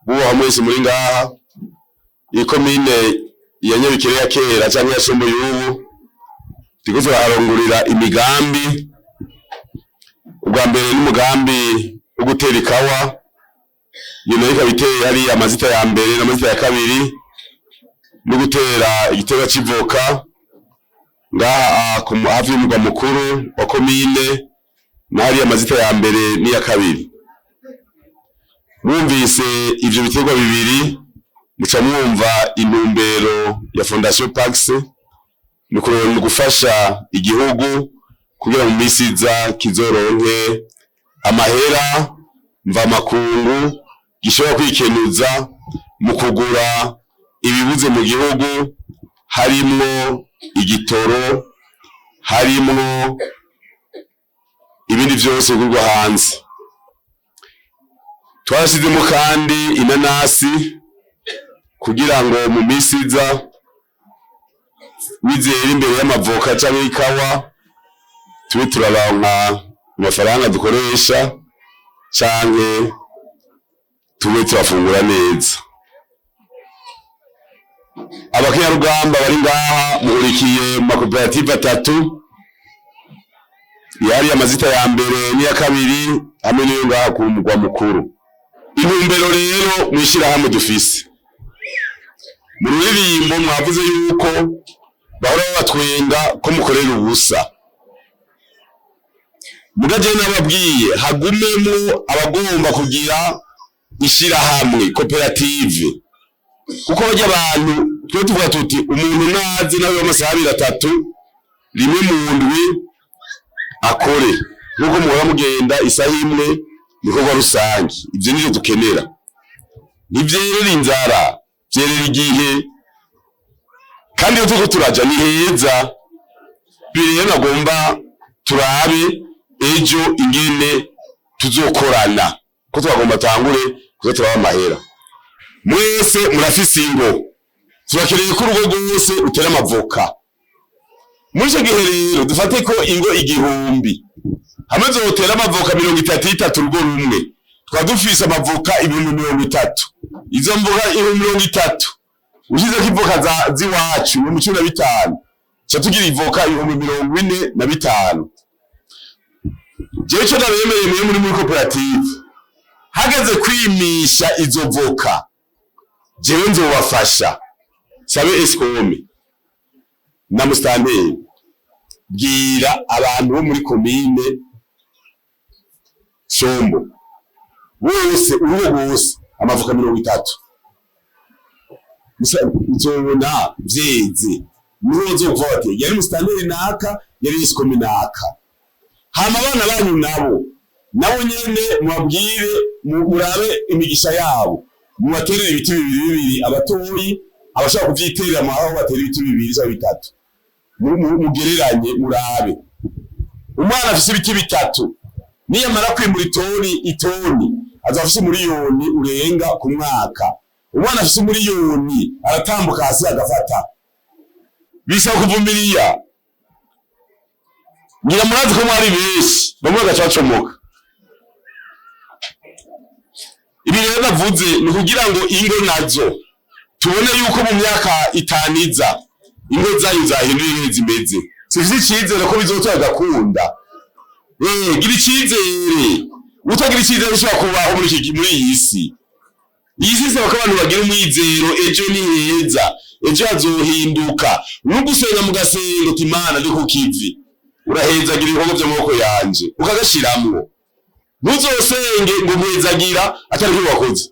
buwa mwese muri ngaha ikomine ya Nyabikere ya kera cyangwa ya Shombo y'ubu tikoze arongurira imigambi. Ubwa mbere n'umugambi wo gutera ikawa nyine ikabiteye ari amazita ya mbere n'amazita ya kabiri no gutera igitega civoka ngaha hafi y'umugwa mukuru wa komine nari amazita ya mbere n'iya kabiri. Mwumvise ivyo biterwa bibiri muca mwumva intumbero ya Fondation Pax mu gufasha igihugu kugira mu misi iza kizoronke amahera mva makungu gishobora kwikenuza mu kugura ibibuze mu gihugu, harimwo igitoro, harimwo ibindi vyose bigurwa hanze. Twashizemo kandi inanasi kugira ngo mu misi iza wizera imbere y'amavoka cyangwa ikawa tube turaronka amafaranga dukoresha canke tube turafungura neza. Abakenyarugamba bari ngaha muhurikiye mu makoperative 3 yari amazita ya mbere n'iya kabiri hamwe n'iyo ngaha ku mugwa mukuru. Intumbero rero mwishira hamwe dufise mu ruririmbo mwavuze yuko bahora batwenga ko mukorera ubusa. Mugaje nababwiye hagumemo abagomba kugira ishira hamwe koperative, kuko bajya abantu twe tuvuga tuti umuntu nazi nawe amasaha 3 rimwe mu ndwi akore nuko muhora mugenda isaha imwe nikorwa rusange. Ivyo nivyo dukenera, ntivyerera inzara, vyerera igihe, kandi iyo tuko turaja ni heza. Biriye nagomba turabe ejo ingene tuzokorana ko twagomba tangure kuzotora amahera. Mwese murafise ingo, turakereye ko urugo rwose utera amavoka. Muri ico gihe rero dufate ko ingo 1000 hamwe zotera amavoka 33 urugo rumwe, twadufise amavoka 3000. Izo mvoka 3000 ushize kivoka ziwacu mu 15 cha tugira ivoka 45,000. Jewe cyo nabemereye muri koperative hageze kwimisha izo voka jewe nzobafasha sabe escome na mustanteri bwira abantu bo muri komine Shombo wose urugo wose amavoka 30 nzobona vyeze muzo vote yari mustanteri naka yari escome naka. Hama abana banyu nabo nyene mwabwire murabe imigisha yabo, mubaterere ibiti bibiri abatoyi abashaka kuvyiterera amaho batera ibiti 2 cyangwa 3 mugereranye murabe. Umwana afise ibiti 3 niyamara kwimura itoni azafise miliyoni urenga ku mwaka. Umwana afise miliyoni aratambuka hasi agafata, bisaba kuvumiriya. Ngira murazi ko mwari benshi bamwe gacacomoka. Ibi rero navuze ni kugira ngo ingo nazo tubone yuko mu myaka 5 iza ingo zayo zahindura zimeze. Sivyo icizere ko bizotora gakunda. Gira icizere, utagira icizere ushobora kubaho muri iyi si. Iyi si saba ko abantu bagira umwizero ejo ni heza, ejo hazohinduka. Nugusenga mu gasengo timana ndi ku kivi urahezagira ibikorwa by'amaboko yanje ukagashiramwo. Ntuzosenge ngo mwezagira atari ko wakoze.